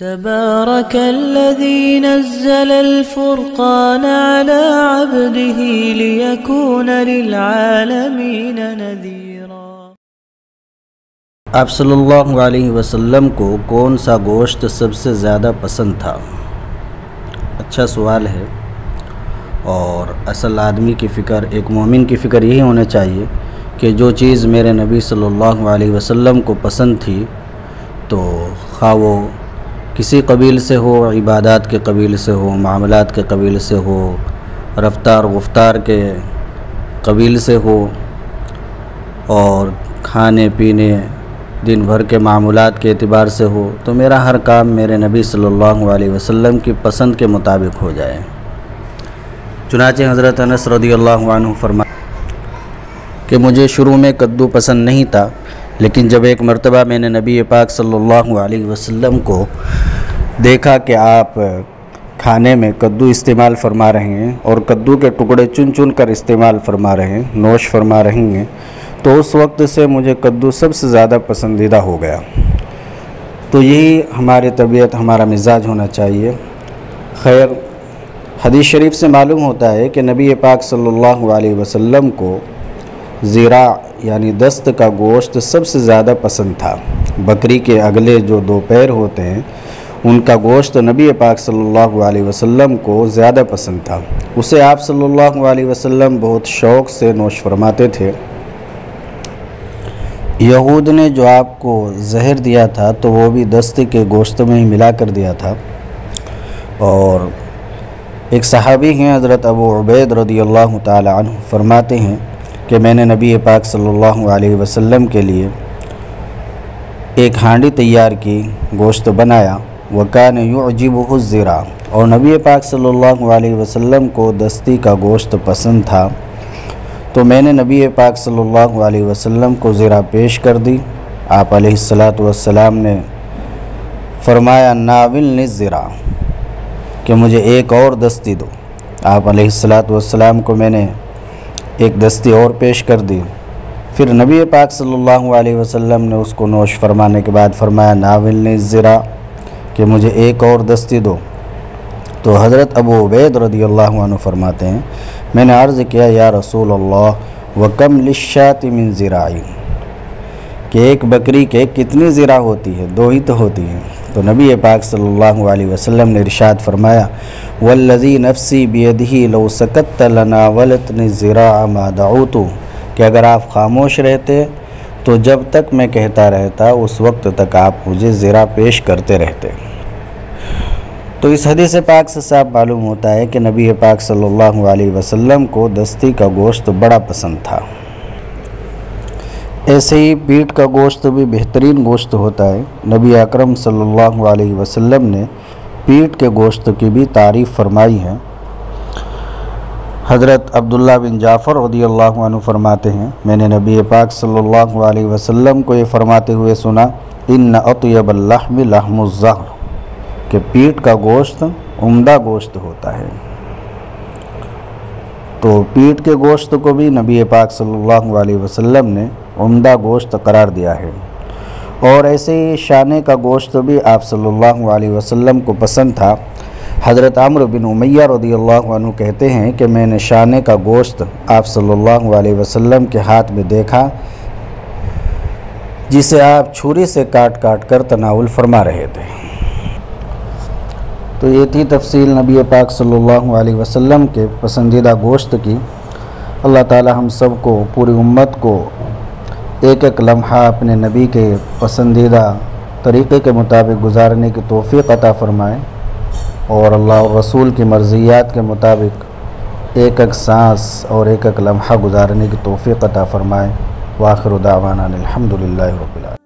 تبارك الذي نزل الفرقان على عبده ليكون للعالمين نذيرا۔ آپ صلی اللہ علیہ وسلم کو کون سا گوشت سب سے زیادہ پسند تھا؟ اچھا سوال ہے، اور اصل آدمی کی فکر، ایک مومن کی فکر یہی ہونا چاہیے کہ جو چیز میرے نبی صلی اللہ علیہ وسلم کو پسند تھی تو خواہ وہ کسی قبیل سے ہو، عبادات کے قبیل سے ہو، معاملات کے قبیل سے ہو، رفتار گفتار کے قبیل سے ہو، اور کھانے پینے دن بھر کے معمولات کے اعتبار سے ہو، تو میرا ہر کام میرے نبی صلی اللہ علیہ وسلم کی پسند کے مطابق ہو جائے۔ چنانچہ حضرت انس رضی اللہ عنہ فرماتے کہ مجھے شروع میں کدو پسند نہیں تھا، لیکن جب ایک مرتبہ میں نے نبی پاک صلی اللہ علیہ وسلم کو دیکھا کہ آپ کھانے میں کدو استعمال فرما رہے ہیں اور کدو کے ٹکڑے چن چن کر استعمال فرما رہے ہیں، نوش فرما رہے ہیں، تو اس وقت سے مجھے کدو سب سے زیادہ پسندیدہ ہو گیا۔ تو یہی ہماری طبیعت، ہمارا مزاج ہونا چاہیے۔ خیر، حدیث شریف سے معلوم ہوتا ہے کہ نبی پاک صلی اللہ علیہ وسلم کو ذراع یعنی دست کا گوشت سب سے زیادہ پسند تھا۔ بکری کے اگلے جو دو پیر ہوتے ہیں ان کا گوشت نبی پاک صلی اللہ علیہ وسلم کو زیادہ پسند تھا۔ اسے آپ صلی اللہ علیہ وسلم بہت شوق سے نوش فرماتے تھے۔ یہود نے جو آپ کو زہر دیا تھا تو وہ بھی دست کے گوشت میں ہی ملا کر دیا تھا۔ اور ایک صحابی ہیں حضرت ابو عبید رضی اللہ تعالی عنہ، فرماتے ہیں کہ میں نے نبی پاک صلی اللہ علیہ وسلم کے لیے ایک ہانڈی تیار کی، گوشت بنایا، وَكَانَ يُعْجِبُهُ الذِّرَاع، اور نبی پاک صلی اللہ علیہ وسلم کو دستی کا گوشت پسند تھا، تو میں نے نبی پاک صلی اللہ علیہ وسلم کو ذرا پیش کر دی۔ آپ علیہ السلام نے فرمایا ناولنی الذراع، کہ مجھے ایک اور دستی دو۔ آپ علیہ السلام کو میں نے ایک دستی اور پیش کر دی۔ پھر نبی پاک صلی اللہ علیہ وسلم نے اس کو نوش فرمانے کے بعد فرمایا ناولنی الذراع، کہ مجھے ایک اور دستی دو۔ تو حضرت ابو عبید رضی اللہ عنہ فرماتے ہیں میں نے عرض کیا یا رسول اللہ وَكَمْ لِلشَّاةِ مِنْ ذِرَاعٍ، کہ ایک بکری کے کتنی ذراع ہوتی ہے؟ دو ہی تو ہوتی ہیں۔ تو نبی پاک صلی اللہ علیہ وسلم نے ارشاد فرمایا وَالَّذِي نَفْسِي بِيَدِهِ لَوْ سَكَتَّ لَنَاوَلَتْنِي الذِّرَاعَ مَا دَعُوتُ، کہ اگر آپ خاموش رہتے تو جب تک میں کہتا رہتا اس وقت تک آپ مجھے ذراع پیش کرتے رہتے۔ تو اس حدیث پاک سے صاف معلوم ہوتا ہے کہ نبی پاک صلی اللہ علیہ وسلم کو دستی کا گوشت بڑا پسند تھا۔ ایسے ہی پیٹ کا گوشت بھی بہترین گوشت ہوتا ہے۔ نبی اکرم صلی اللہ علیہ وسلم نے پیٹ کے گوشت کی بھی تعریف فرمائی ہے۔ حضرت عبداللہ بن جعفر رضی اللہ عنہ فرماتے ہیں میں نے نبی پاک صلی اللہ علیہ وسلم کو یہ فرماتے ہوئے سنا ان اطیب اللحم لحم الظہر، کہ پیٹ کا گوشت عمدہ گوشت ہوتا ہے۔ تو پیٹ کے گوشت کو بھی نبی پاک صلی اللہ علیہ وسلم نے عمدہ گوشت قرار دیا ہے۔ اور ایسے ہی شانے کا گوشت بھی آپ صلی اللہ علیہ وسلم کو پسند تھا۔ حضرت عمرو بن امیہ رضی اللہ عنہ کہتے ہیں کہ میں نے شانے کا گوشت آپ صلی اللہ علیہ وسلم کے ہاتھ میں دیکھا جسے آپ چھری سے کاٹ کاٹ کر تناول فرما رہے تھے۔ تو یہ تھی تفصیل نبی پاک صلی اللہ علیہ وسلم کے پسندیدہ گوشت کی۔ اللہ تعالی ہم سب کو، پوری امت کو ایک ایک لمحہ اپنے نبی کے پسندیدہ طریقے کے مطابق گزارنے کی توفیق عطا فرمائے، اور اللہ اور رسول کی مرضیات کے مطابق ایک ایک سانس اور ایک ایک لمحہ گزارنے کی توفیق عطا فرمائے۔ وآخر دعوانا الحمدللہ رب العالمین۔